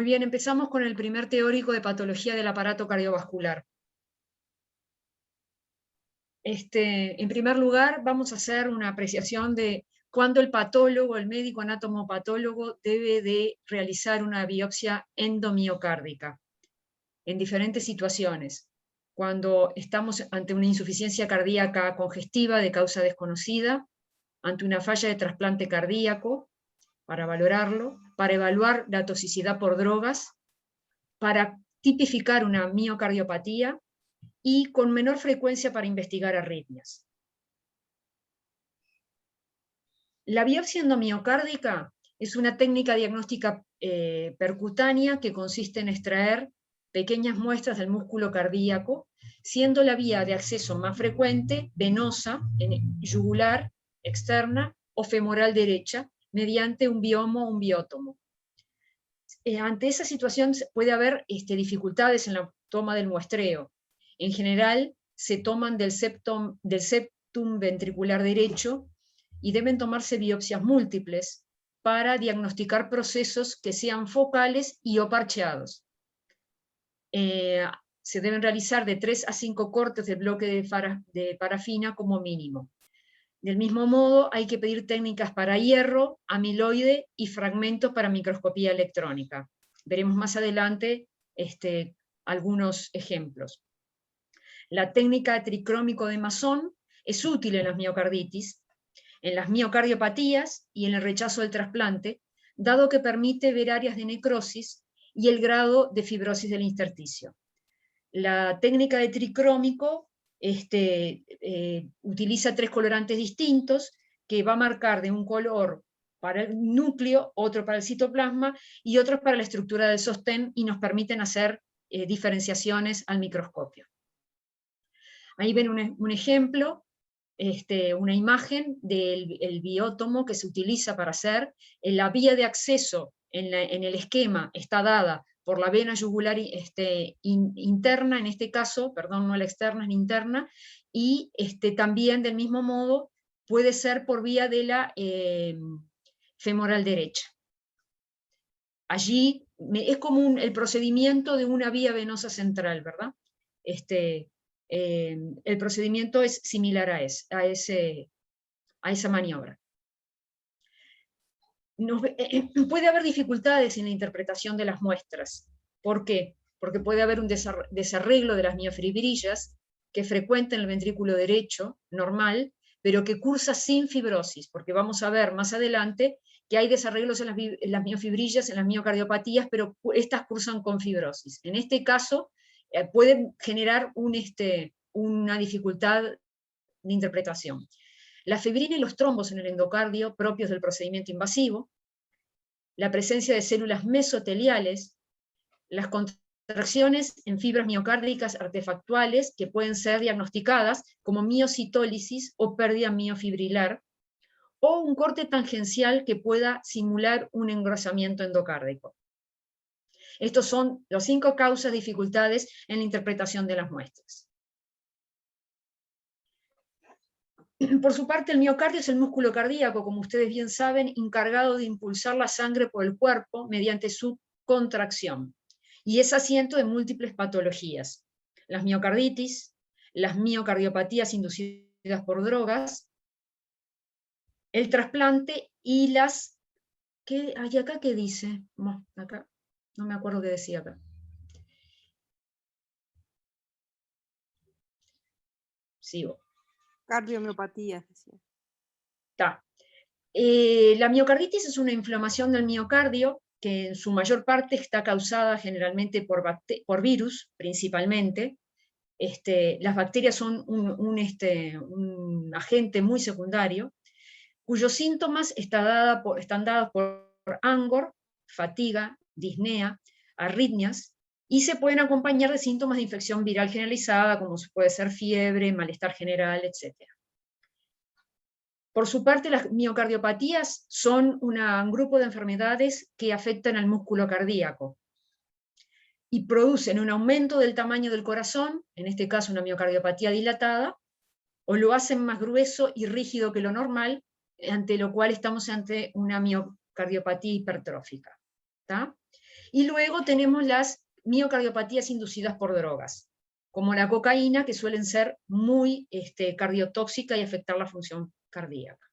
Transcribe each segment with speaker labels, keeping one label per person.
Speaker 1: Muy bien, empezamos con el primer teórico de patología del aparato cardiovascular. En primer lugar, vamos a hacer una apreciación de cuándo el patólogo, el médico anatomopatólogo, debe de realizar una biopsia endomiocárdica en diferentes situaciones. Cuando estamos ante una insuficiencia cardíaca congestiva de causa desconocida, ante una falla de trasplante cardíaco, para valorarlo, para evaluar la toxicidad por drogas, para tipificar una miocardiopatía y con menor frecuencia para investigar arritmias. La biopsia endomiocárdica es una técnica diagnóstica percutánea que consiste en extraer pequeñas muestras del músculo cardíaco, siendo la vía de acceso más frecuente venosa, yugular, externa o femoral derecha, mediante un biomo o un biótomo. Ante esa situación puede haber dificultades en la toma del muestreo. En general, se toman del septum ventricular derecho y deben tomarse biopsias múltiples para diagnosticar procesos que sean focales y o parcheados. Se deben realizar de 3 a 5 cortes de bloque de parafina como mínimo. Del mismo modo, hay que pedir técnicas para hierro, amiloide y fragmentos para microscopía electrónica. Veremos más adelante algunos ejemplos. La técnica tricrómico de Masson es útil en las miocarditis, en las miocardiopatías y en el rechazo del trasplante, dado que permite ver áreas de necrosis y el grado de fibrosis del intersticio. La técnica de tricrómico utiliza 3 colorantes distintos que va a marcar de un color para el núcleo, otro para el citoplasma y otro para la estructura del sostén y nos permiten hacer diferenciaciones al microscopio. Ahí ven un ejemplo, una imagen del biótomo que se utiliza para hacer. La vía de acceso en el esquema está dada por la vena yugular interna, en este caso, perdón, no la externa, es la interna, y también del mismo modo puede ser por vía de la femoral derecha. Allí es como el procedimiento de una vía venosa central, ¿verdad? El procedimiento es similar a esa maniobra. Puede haber dificultades en la interpretación de las muestras. ¿Por qué? Porque puede haber un desarreglo de las miofibrillas que es frecuente en el ventrículo derecho, normal, pero que cursa sin fibrosis, porque vamos a ver más adelante que hay desarreglos en las miofibrillas, en las miocardiopatías, pero estas cursan con fibrosis. En este caso, puede generar una dificultad de interpretación. La fibrina y los trombos en el endocardio propios del procedimiento invasivo, la presencia de células mesoteliales, las contracciones en fibras miocárdicas artefactuales que pueden ser diagnosticadas como miocitólisis o pérdida miofibrilar, o un corte tangencial que pueda simular un engrosamiento endocárdico. Estos son las 5 causas de dificultades en la interpretación de las muestras. Por su parte, el miocardio es el músculo cardíaco, como ustedes bien saben, encargado de impulsar la sangre por el cuerpo mediante su contracción, y es asiento de múltiples patologías: las miocarditis, las miocardiopatías inducidas por drogas, el trasplante y las... ¿Hay acá qué dice? No, acá no me acuerdo qué decía acá. Sigo.
Speaker 2: Cardiomiopatías.
Speaker 1: Está. La miocarditis es una inflamación del miocardio que en su mayor parte está causada generalmente por virus, principalmente. Las bacterias son un agente muy secundario, cuyos síntomas están dados por angor, fatiga, disnea, arritmias, y se pueden acompañar de síntomas de infección viral generalizada, como puede ser fiebre, malestar general, etc. Por su parte, las miocardiopatías son un grupo de enfermedades que afectan al músculo cardíaco y producen un aumento del tamaño del corazón, en este caso una miocardiopatía dilatada, o lo hacen más grueso y rígido que lo normal, ante lo cual estamos ante una miocardiopatía hipertrófica. ¿tá? Y luego tenemos las miocardiopatías inducidas por drogas, como la cocaína, que suelen ser muy cardiotóxicas y afectar la función cardíaca.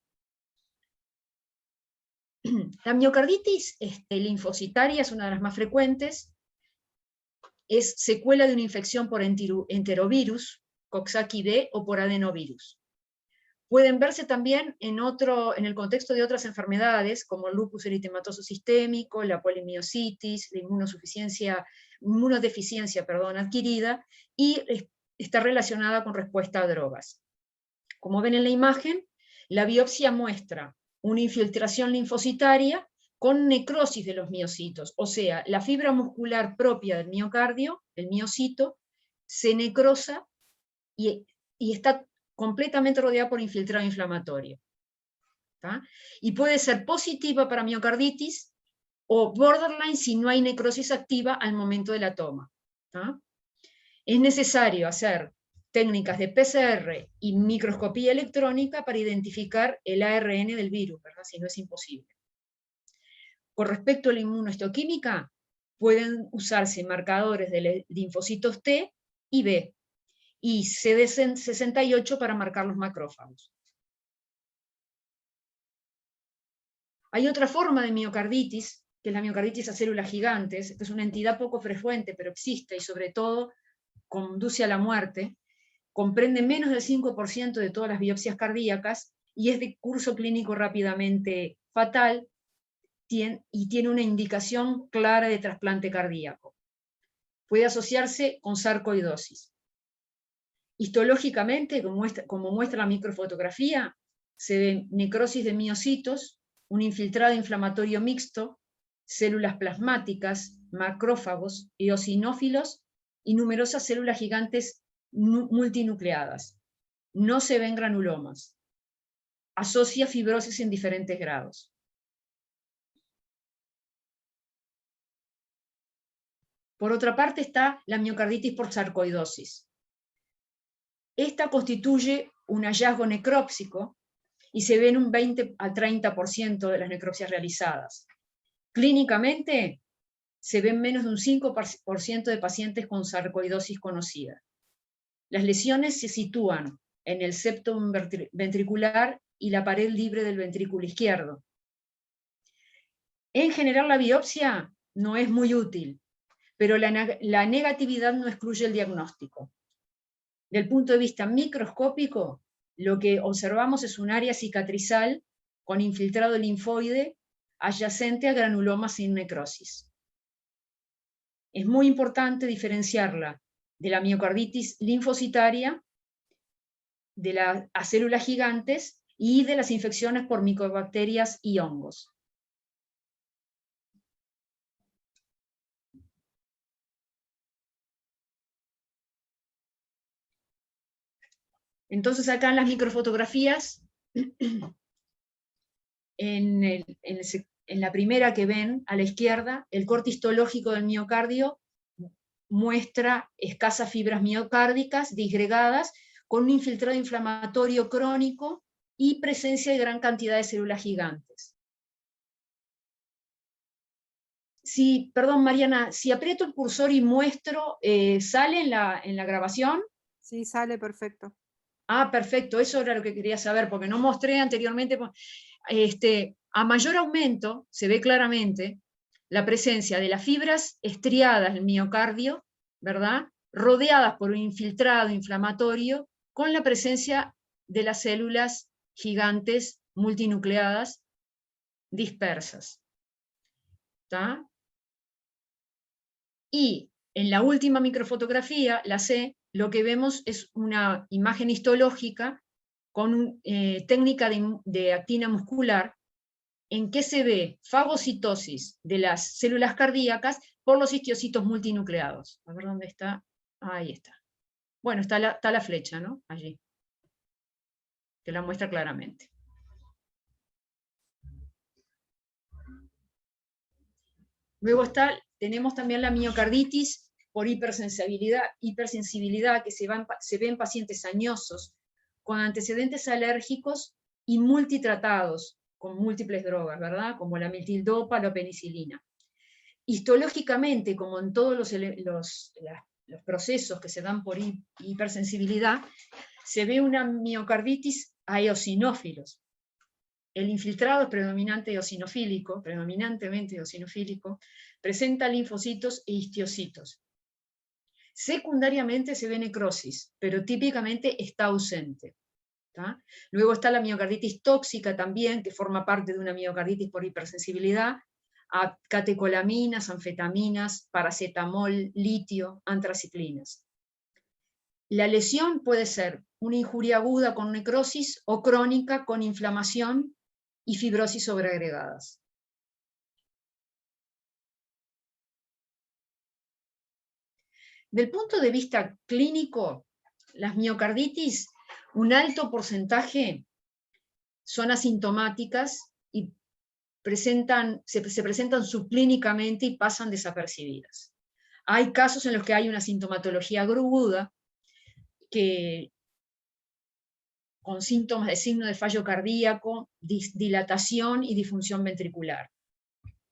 Speaker 1: La miocarditis linfocitaria es una de las más frecuentes, es secuela de una infección por enterovirus, Coxsackie-D, o por adenovirus. Pueden verse también en el contexto de otras enfermedades, como el lupus eritematoso sistémico, la polimiositis, la inmunodeficiencia adquirida, y está relacionada con respuesta a drogas. Como ven en la imagen, la biopsia muestra una infiltración linfocitaria con necrosis de los miocitos, o sea, la fibra muscular propia del miocardio, el miocito, se necrosa y está completamente rodeada por infiltrado inflamatorio. ¿Tá? Y puede ser positiva para miocarditis o borderline si no hay necrosis activa al momento de la toma. ¿Tá? Es necesario hacer técnicas de PCR y microscopía electrónica para identificar el ARN del virus, ¿verdad? Si no es imposible. Con respecto a la inmunohistoquímica, pueden usarse marcadores de linfocitos T y B, y CD68 para marcar los macrófagos. Hay otra forma de miocarditis, que es la miocarditis a células gigantes, que es una entidad poco frecuente, pero existe y sobre todo conduce a la muerte, comprende menos del 5% de todas las biopsias cardíacas y es de curso clínico rápidamente fatal y tiene una indicación clara de trasplante cardíaco. Puede asociarse con sarcoidosis. Histológicamente, como muestra la microfotografía, se ve necrosis de miocitos, un infiltrado inflamatorio mixto, células plasmáticas, macrófagos, eosinófilos y numerosas células gigantes multinucleadas. No se ven granulomas. Asocia fibrosis en diferentes grados. Por otra parte está la miocarditis por sarcoidosis. Esta constituye un hallazgo necrópsico y se ve en un 20 al 30% de las necropsias realizadas. Clínicamente se ven menos de un 5% de pacientes con sarcoidosis conocida. Las lesiones se sitúan en el septum ventricular y la pared libre del ventrículo izquierdo. En general la biopsia no es muy útil, pero la negatividad no excluye el diagnóstico. Del punto de vista microscópico, lo que observamos es un área cicatrizal con infiltrado linfoide adyacente a granulomas sin necrosis. Es muy importante diferenciarla de la miocarditis linfocitaria, de las células gigantes y de las infecciones por micobacterias y hongos. Entonces acá en las microfotografías, en la primera que ven a la izquierda, el corte histológico del miocardio muestra escasas fibras miocárdicas disgregadas con un infiltrado inflamatorio crónico y presencia de gran cantidad de células gigantes. Perdón, Mariana, si aprieto el cursor y muestro, ¿sale en la grabación?
Speaker 2: Sí, sale perfecto.
Speaker 1: Ah, perfecto, eso era lo que quería saber, porque no mostré anteriormente. A mayor aumento, se ve claramente la presencia de las fibras estriadas del miocardio, ¿verdad? Rodeadas por un infiltrado inflamatorio, con la presencia de las células gigantes multinucleadas dispersas. ¿Tá? Y en la última microfotografía, la C, lo que vemos es una imagen histológica con técnica de actina muscular, en que se ve fagocitosis de las células cardíacas por los histiocitos multinucleados. A ver dónde está. Ahí está. Bueno, está la flecha, ¿no? Allí. Que la muestra claramente. Luego tenemos también la miocarditis por hipersensibilidad que se ve en pacientes añosos, con antecedentes alérgicos y multitratados con múltiples drogas, ¿verdad? Como la metildopa, la penicilina. histológicamente, como en todos los procesos que se dan por hipersensibilidad, se ve una miocarditis a eosinófilos. El infiltrado es predominantemente eosinofílico, presenta linfocitos e histiocitos. Secundariamente se ve necrosis, pero típicamente está ausente. ¿Tá? Luego está la miocarditis tóxica también, que forma parte de una miocarditis por hipersensibilidad, a catecolaminas, anfetaminas, paracetamol, litio, antraciclinas. La lesión puede ser una injuria aguda con necrosis o crónica con inflamación y fibrosis sobreagregadas. Del punto de vista clínico, las miocarditis, un alto porcentaje son asintomáticas y se presentan subclínicamente y pasan desapercibidas. Hay casos en los que hay una sintomatología aguda, con síntomas de signo de fallo cardíaco, dilatación y disfunción ventricular.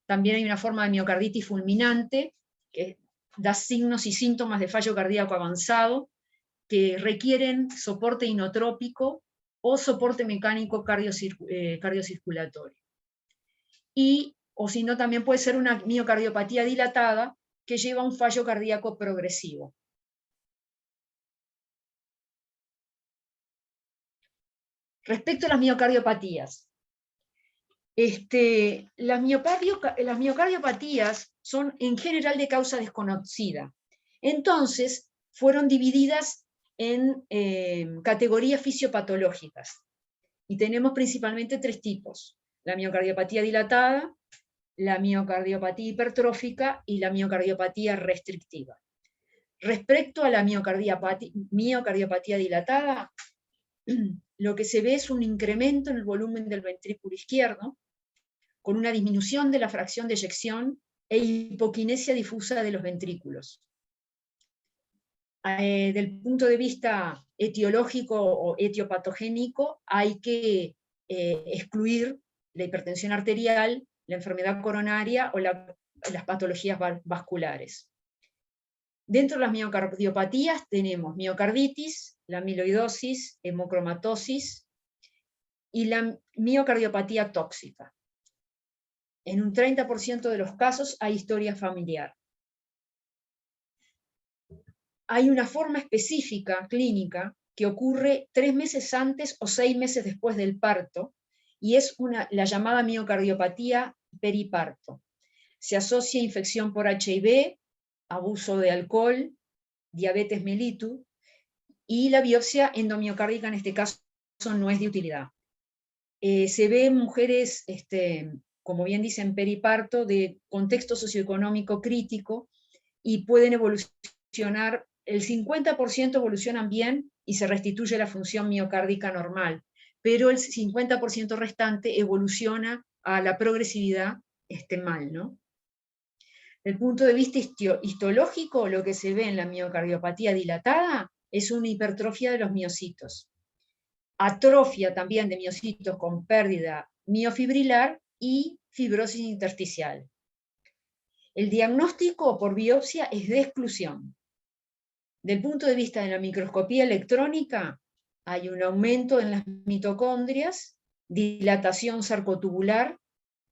Speaker 1: También hay una forma de miocarditis fulminante, que da signos y síntomas de fallo cardíaco avanzado, que requieren soporte inotrópico o soporte mecánico cardiocirculatorio. O si no, también puede ser una miocardiopatía dilatada que lleva a un fallo cardíaco progresivo. Respecto a las miocardiopatías, las miocardiopatías son en general de causa desconocida. Entonces, fueron divididas en categorías fisiopatológicas. Y tenemos principalmente tres tipos: la miocardiopatía dilatada, la miocardiopatía hipertrófica y la miocardiopatía restrictiva. Respecto a la miocardiopatía dilatada, lo que se ve es un incremento en el volumen del ventrículo izquierdo, con una disminución de la fracción de eyección e hipoquinesia difusa de los ventrículos. Del punto de vista etiológico o etiopatogénico, hay que excluir la hipertensión arterial, la enfermedad coronaria o las patologías vasculares. Dentro de las miocardiopatías tenemos miocarditis, la amiloidosis, hemocromatosis y la miocardiopatía tóxica. En un 30% de los casos hay historia familiar. Hay una forma específica clínica que ocurre 3 meses antes o 6 meses después del parto, y es la llamada miocardiopatía periparto. Se asocia a infección por HIV, abuso de alcohol, diabetes mellitus, y la biopsia endomiocárdica en este caso no es de utilidad. Se ve en mujeres, como bien dicen, periparto, de contexto socioeconómico crítico, y pueden evolucionar, el 50% evolucionan bien y se restituye la función miocárdica normal, pero el 50% restante evoluciona a la progresividad mal, ¿no? Desde el punto de vista histológico, lo que se ve en la miocardiopatía dilatada es una hipertrofia de los miocitos. Atrofia también de miocitos con pérdida miofibrilar y fibrosis intersticial. El diagnóstico por biopsia es de exclusión. Del punto de vista de la microscopía electrónica, hay un aumento en las mitocondrias, dilatación sarcotubular,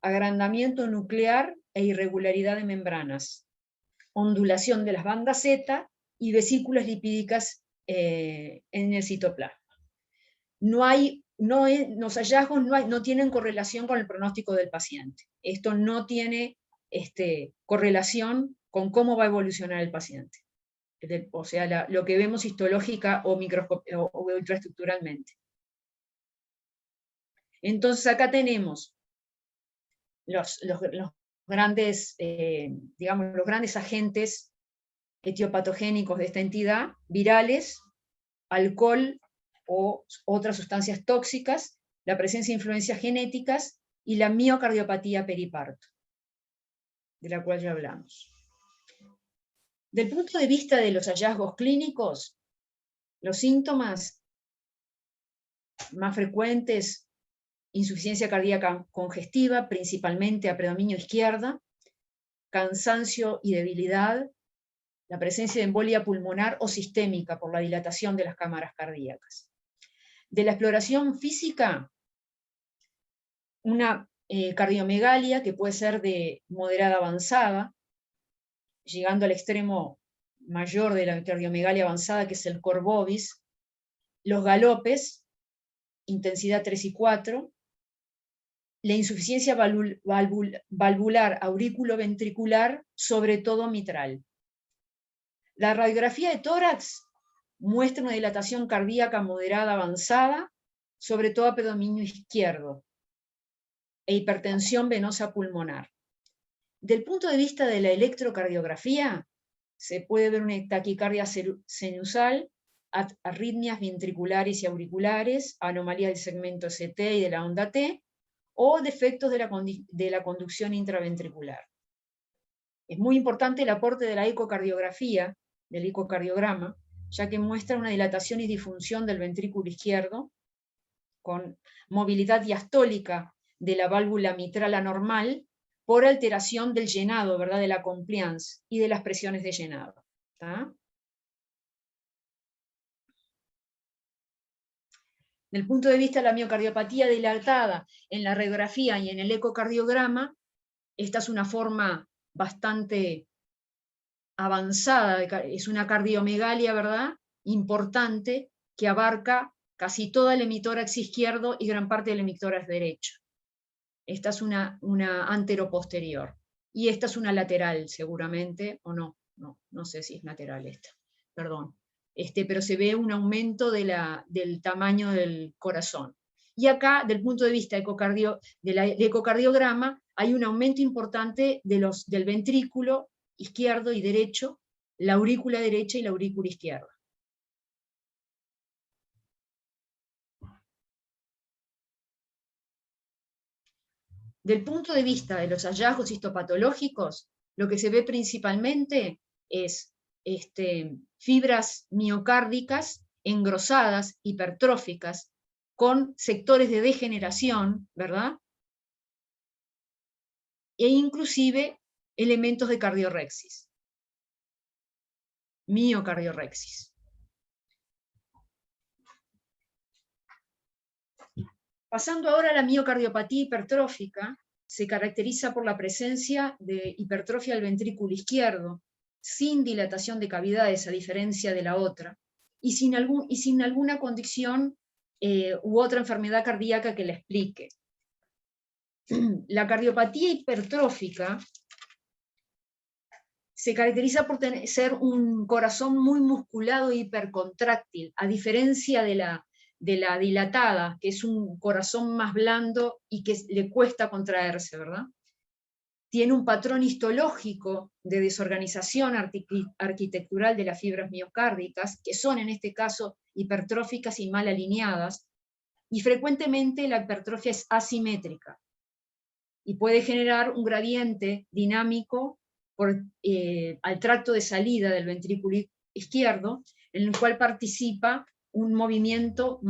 Speaker 1: agrandamiento nuclear e irregularidad de membranas, ondulación de las bandas Z y vesículas lipídicas en el citoplasma. Los hallazgos no tienen correlación con el pronóstico del paciente. Esto no tiene correlación con cómo va a evolucionar el paciente. O sea, lo que vemos histológica o ultraestructuralmente. Entonces acá tenemos los grandes, los grandes agentes etiopatogénicos de esta entidad: virales, alcohol o otras sustancias tóxicas, la presencia de influencias genéticas y la miocardiopatía periparto, de la cual ya hablamos. Del punto de vista de los hallazgos clínicos, los síntomas más frecuentes: insuficiencia cardíaca congestiva, principalmente a predominio izquierda, cansancio y debilidad, la presencia de embolia pulmonar o sistémica por la dilatación de las cámaras cardíacas. De la exploración física, una cardiomegalia que puede ser de moderada avanzada, llegando al extremo mayor de la cardiomegalia avanzada, que es el cor bovis, los galopes, intensidad 3 y 4, la insuficiencia valvular auriculoventricular, sobre todo mitral. La radiografía de tórax muestra una dilatación cardíaca moderada avanzada, sobre todo a predominio izquierdo, e hipertensión venosa pulmonar. Del punto de vista de la electrocardiografía, se puede ver una taquicardia sinusal, arritmias ventriculares y auriculares, anomalías del segmento ST y de la onda T, o defectos de la conducción intraventricular. Es muy importante el aporte de la ecocardiografía, del ecocardiograma, ya que muestra una dilatación y disfunción del ventrículo izquierdo, con movilidad diastólica de la válvula mitral anormal, por alteración del llenado, ¿verdad?, de la compliance y de las presiones de llenado. ¿Tá? Desde el punto de vista de la miocardiopatía dilatada en la radiografía y en el ecocardiograma, esta es una forma bastante avanzada, es una cardiomegalia, ¿verdad?, importante, que abarca casi todo el hemitórax izquierdo y gran parte del hemitórax derecho. Esta es una anteroposterior. Y esta es una lateral, seguramente, o no sé si es lateral esta, perdón. Pero se ve un aumento del tamaño del corazón. Y acá, del punto de vista del ecocardiograma, hay un aumento importante del ventrículo izquierdo y derecho, la aurícula derecha y la aurícula izquierda. Del punto de vista de los hallazgos histopatológicos, lo que se ve principalmente es fibras miocárdicas engrosadas, hipertróficas, con sectores de degeneración, ¿verdad? E inclusive elementos de cardiorexis, miocardiorexis. Pasando ahora a la miocardiopatía hipertrófica, se caracteriza por la presencia de hipertrofia del ventrículo izquierdo, sin dilatación de cavidades, a diferencia de la otra, y sin alguna condición u otra enfermedad cardíaca que la explique. La cardiopatía hipertrófica se caracteriza por ser un corazón muy musculado e hipercontráctil, a diferencia de la dilatada, que es un corazón más blando y que le cuesta contraerse, ¿verdad? Tiene un patrón histológico de desorganización arquitectural de las fibras miocárdicas, que son en este caso hipertróficas y mal alineadas, y frecuentemente la hipertrofia es asimétrica, y puede generar un gradiente dinámico al tracto de salida del ventrículo izquierdo, en el cual participa un movimiento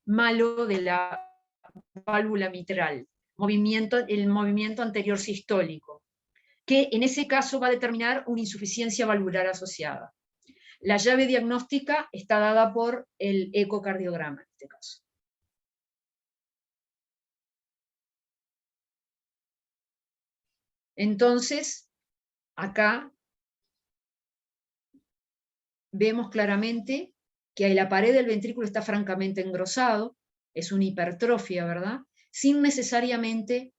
Speaker 1: malo de la válvula mitral, el movimiento anterior sistólico, que en ese caso va a determinar una insuficiencia valvular asociada. La llave diagnóstica está dada por el ecocardiograma en este caso. Entonces, acá vemos claramente que la pared del ventrículo está francamente engrosado, es una hipertrofia, ¿verdad?, sin necesariamente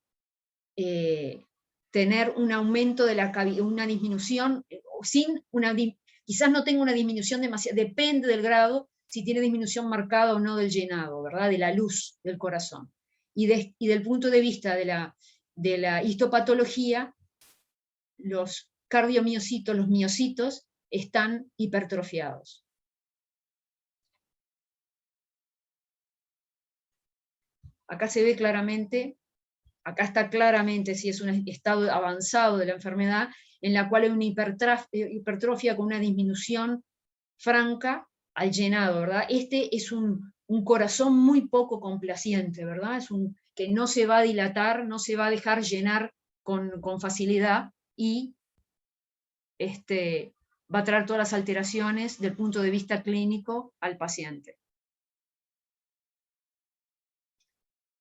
Speaker 1: tener un aumento de la cavidad, una disminución, quizás no tenga una disminución demasiado, depende del grado, si tiene disminución marcada o no del llenado, ¿verdad?, de la luz del corazón. Y del punto de vista de la histopatología, los cardiomiocitos, los miocitos, están hipertrofiados. Acá se ve claramente, acá está claramente si es un estado avanzado de la enfermedad, en la cual hay una hipertrofia con una disminución franca al llenado, ¿verdad? Este es un corazón muy poco complaciente, ¿verdad? Que no se va a dilatar, no se va a dejar llenar con facilidad, y va a traer todas las alteraciones del punto de vista clínico al paciente.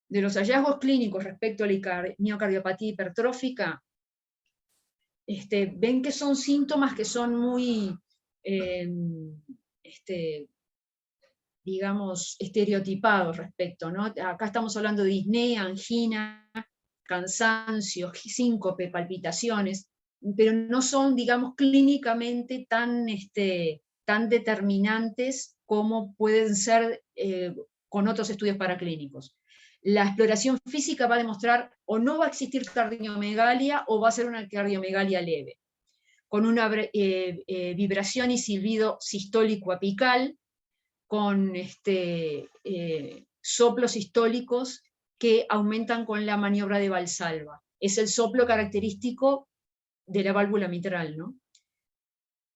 Speaker 1: De los hallazgos clínicos respecto a la miocardiopatía hipertrófica, ven que son síntomas que son muy, digamos, estereotipados respecto, ¿no? Acá estamos hablando de disnea, angina, cansancio, síncope, palpitaciones, pero no son, digamos, clínicamente tan determinantes como pueden ser con otros estudios paraclínicos. La exploración física va a demostrar o no va a existir cardiomegalia o va a ser una cardiomegalia leve, con una vibración y silbido sistólico apical, con soplos sistólicos que aumentan con la maniobra de Valsalva. Es el soplo característico de la válvula mitral, ¿no?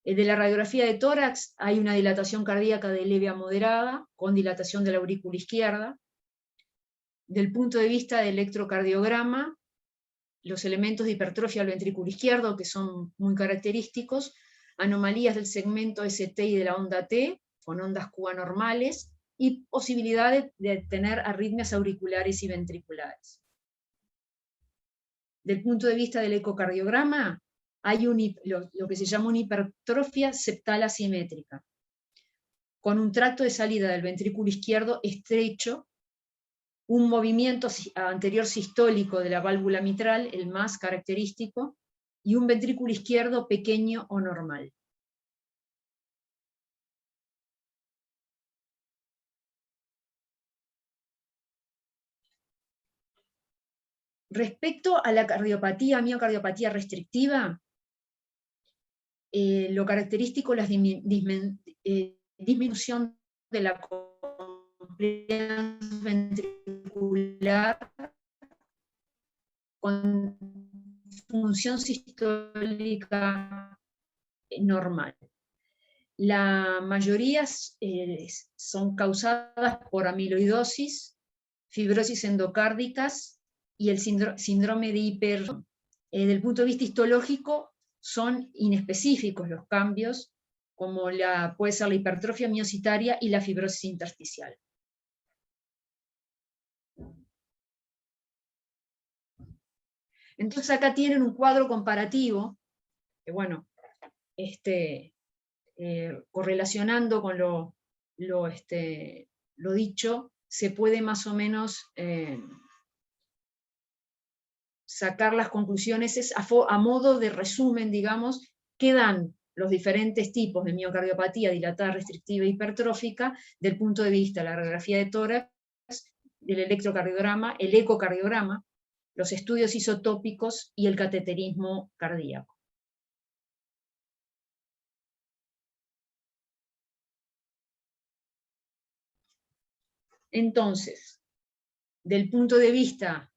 Speaker 1: De la radiografía de tórax hay una dilatación cardíaca de leve a moderada, con dilatación de la aurícula izquierda. Del punto de vista del electrocardiograma, los elementos de hipertrofia al ventrículo izquierdo, que son muy característicos, anomalías del segmento ST y de la onda T, con ondas Q anormales, y posibilidad de tener arritmias auriculares y ventriculares. Del punto de vista del ecocardiograma, hay lo que se llama una hipertrofia septal asimétrica, con un tracto de salida del ventrículo izquierdo estrecho, un movimiento anterior sistólico de la válvula mitral, el más característico, y un ventrículo izquierdo pequeño o normal. Respecto a la cardiopatía, miocardiopatía restrictiva, lo característico es la disminución de la compliance ventricular con función sistólica normal. La mayoría son causadas por amiloidosis, fibrosis endocárdicas y el síndrome de hipertensión. Desde el punto de vista histológico, son inespecíficos los cambios, como puede ser la hipertrofia miocitaria y la fibrosis intersticial. Entonces acá tienen un cuadro comparativo, que bueno, correlacionando con lo dicho, se puede más o menos sacar las conclusiones a modo de resumen, digamos, que dan los diferentes tipos de miocardiopatía dilatada, restrictiva e hipertrófica del punto de vista de la radiografía de tórax, del electrocardiograma, el ecocardiograma, los estudios isotópicos y el cateterismo cardíaco. Entonces, del punto de vista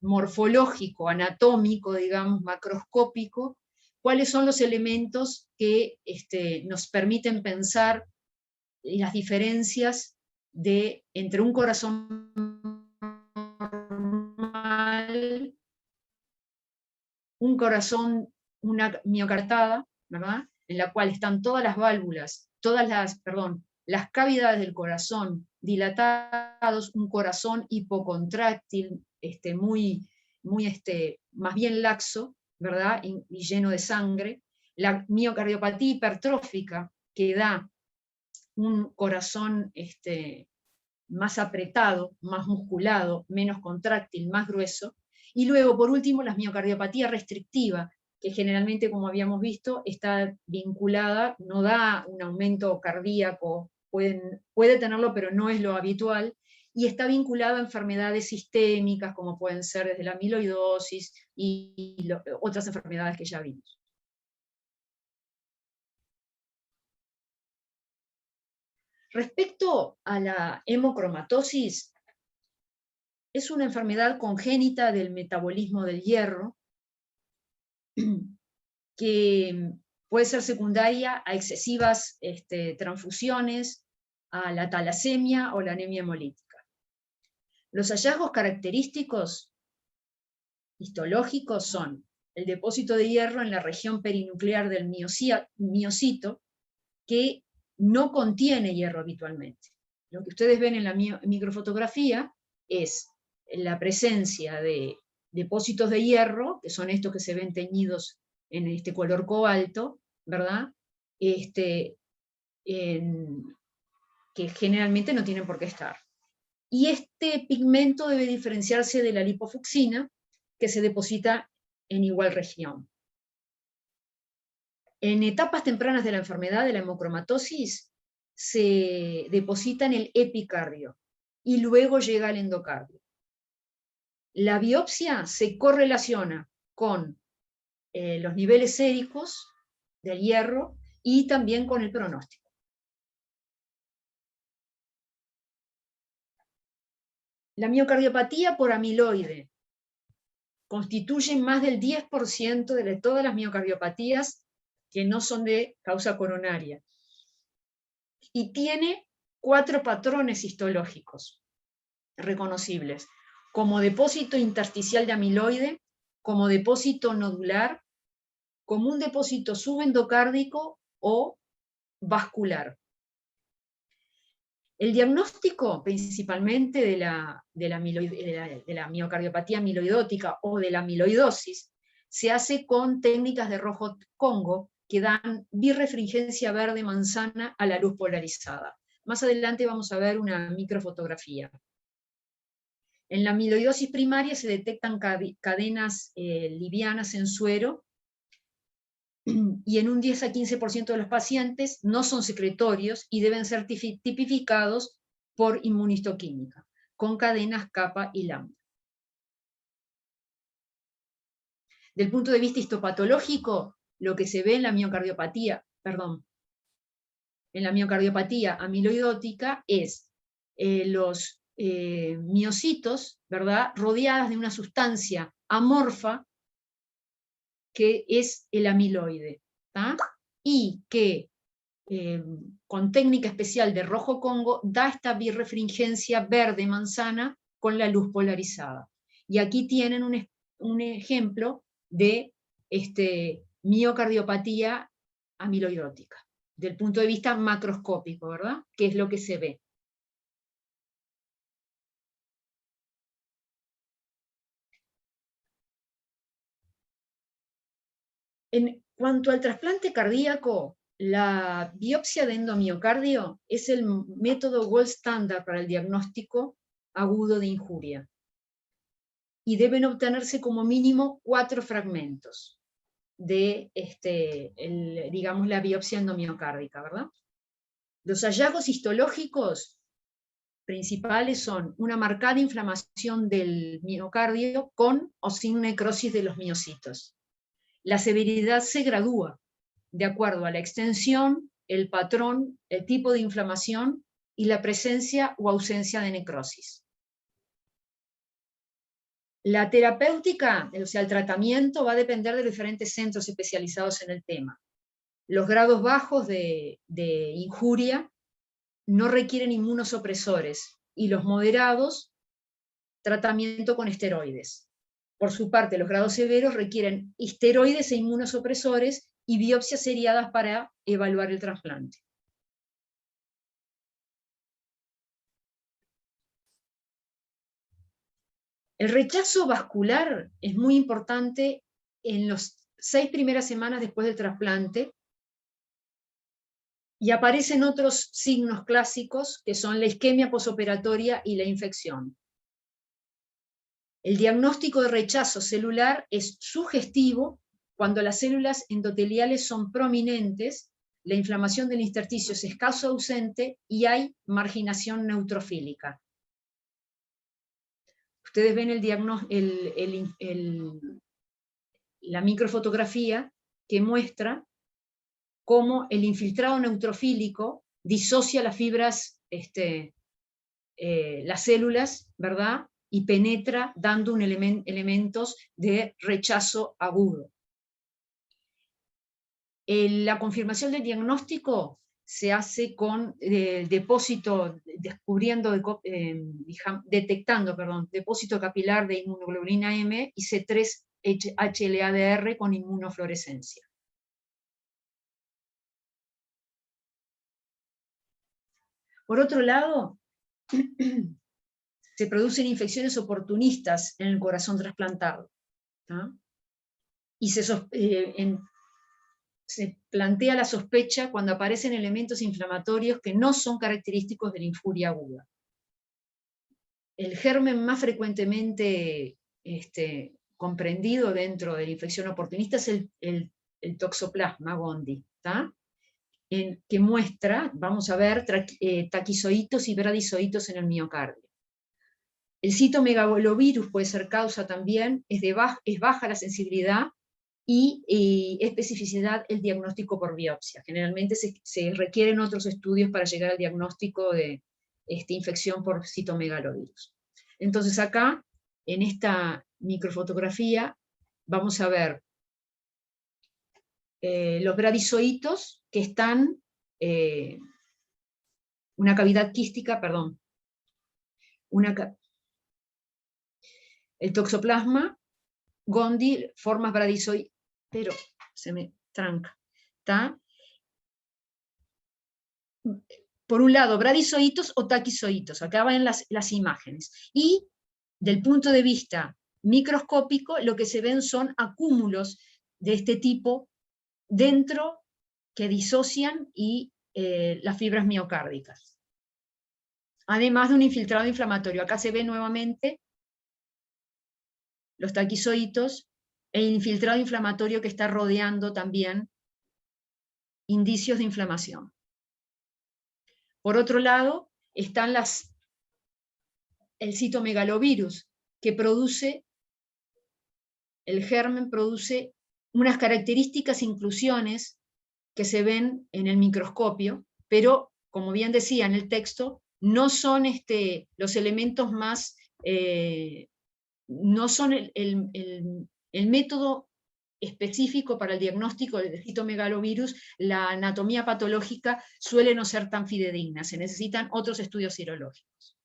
Speaker 1: morfológico, anatómico, digamos, macroscópico, cuáles son los elementos que nos permiten pensar las diferencias entre un corazón normal, un corazón, una miocardiada, ¿verdad? En la cual están todas las válvulas, las cavidades del corazón dilatados, un corazón hipocontráctil, más bien laxo, ¿verdad? Y lleno de sangre. La miocardiopatía hipertrófica, que da un corazón más apretado, más musculado, menos contráctil, más grueso. Y luego, por último, la miocardiopatía restrictiva, que generalmente, como habíamos visto, está vinculada, no da un aumento cardíaco, puede tenerlo, pero no es lo habitual, y está vinculada a enfermedades sistémicas, como pueden ser desde la amiloidosis y otras enfermedades que ya vimos. Respecto a la hemocromatosis, es una enfermedad congénita del metabolismo del hierro que puede ser secundaria a excesivas transfusiones, a la talasemia o la anemia hemolítica. Los hallazgos característicos histológicos son el depósito de hierro en la región perinuclear del miocito, que no contiene hierro habitualmente. Lo que ustedes ven en la microfotografía es la presencia de depósitos de hierro, que son estos que se ven teñidos en este color cobalto, ¿verdad? Que generalmente no tienen por qué estar. Y este pigmento debe diferenciarse de la lipofucsina, que se deposita en igual región. En etapas tempranas de la enfermedad de la hemocromatosis se deposita en el epicardio y luego llega al endocardio. La biopsia se correlaciona con los niveles séricos del hierro y también con el pronóstico. La miocardiopatía por amiloide constituye más del 10% de todas las miocardiopatías que no son de causa coronaria. Y tiene 4 patrones histológicos reconocibles, como depósito intersticial de amiloide, como depósito nodular, como un depósito subendocárdico o vascular. El diagnóstico principalmente de la miocardiopatía amiloidótica o de la amiloidosis se hace con técnicas de rojo Congo que dan birrefringencia verde manzana a la luz polarizada. Más adelante vamos a ver una microfotografía. En la amiloidosis primaria se detectan cadenas livianas en suero, y en un 10 a 15% de los pacientes no son secretorios y deben ser tipificados por inmunistoquímica, con cadenas kappa y lambda. Del punto de vista histopatológico, lo que se ve en la miocardiopatía amiloidótica es los miocitos, ¿verdad?, rodeadas de una sustancia amorfa que es el amiloide, ¿tá? Y que con técnica especial de rojo Congo da esta birrefringencia verde-manzana con la luz polarizada. Y aquí tienen un ejemplo de miocardiopatía amiloidótica, del punto de vista macroscópico, ¿verdad? ¿Qué es lo que se ve? En cuanto al trasplante cardíaco, la biopsia de endomiocardio es el método gold standard para el diagnóstico agudo de injuria. Y deben obtenerse como mínimo 4 fragmentos de digamos, la biopsia endomiocárdica, ¿verdad? Los hallazgos histológicos principales son una marcada inflamación del miocardio con o sin necrosis de los miocitos. La severidad se gradúa de acuerdo a la extensión, el patrón, el tipo de inflamación y la presencia o ausencia de necrosis. La terapéutica, o sea, el tratamiento, va a depender de los diferentes centros especializados en el tema. Los grados bajos de injuria no requieren inmunosupresores y los moderados, tratamiento con esteroides. Por su parte, los grados severos requieren esteroides e inmunosupresores y biopsias seriadas para evaluar el trasplante. El rechazo vascular es muy importante en las 6 primeras semanas después del trasplante y aparecen otros signos clásicos que son la isquemia posoperatoria y la infección. El diagnóstico de rechazo celular es sugestivo cuando las células endoteliales son prominentes, la inflamación del intersticio es escaso o ausente y hay marginación neutrofílica. Ustedes ven la microfotografía que muestra cómo el infiltrado neutrofílico disocia las fibras, las células, ¿verdad?, y penetra dando elementos de rechazo agudo. La confirmación del diagnóstico se hace con detectando depósito capilar de inmunoglobulina M y C3 HLA-DR con inmunofluorescencia. Por otro lado, se producen infecciones oportunistas en el corazón trasplantado, ¿tá? Y se plantea la sospecha cuando aparecen elementos inflamatorios que no son característicos de la infuria aguda. El germen más frecuentemente comprendido dentro de la infección oportunista es el toxoplasma gondii, ¿tá? Que muestra, vamos a ver, taquizoitos y bradizoitos en el miocardio. El citomegalovirus puede ser causa también, es baja la sensibilidad y especificidad el diagnóstico por biopsia. Generalmente se requieren otros estudios para llegar al diagnóstico de infección por citomegalovirus. Entonces acá, en esta microfotografía, vamos a ver los bradizoitos que están, una cavidad quística, perdón, el toxoplasma gondii, formas bradizoides, pero se me tranca, ¿está? Por un lado, bradizoitos o taquizoitos, acá van las imágenes, y del punto de vista microscópico, lo que se ven son acúmulos de este tipo dentro que disocian y las fibras miocárdicas. Además de un infiltrado inflamatorio, acá se ve nuevamente los taquizoitos e infiltrado inflamatorio que está rodeando también indicios de inflamación. Por otro lado, están el citomegalovirus, que el germen produce unas características inclusiones que se ven en el microscopio, pero, como bien decía en el texto, no son los elementos más, no son el método específico para el diagnóstico del citomegalovirus. La anatomía patológica suele no ser tan fidedigna, se necesitan otros estudios serológicos.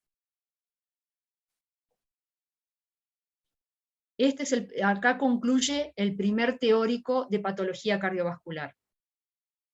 Speaker 1: Acá concluye el primer teórico de patología cardiovascular.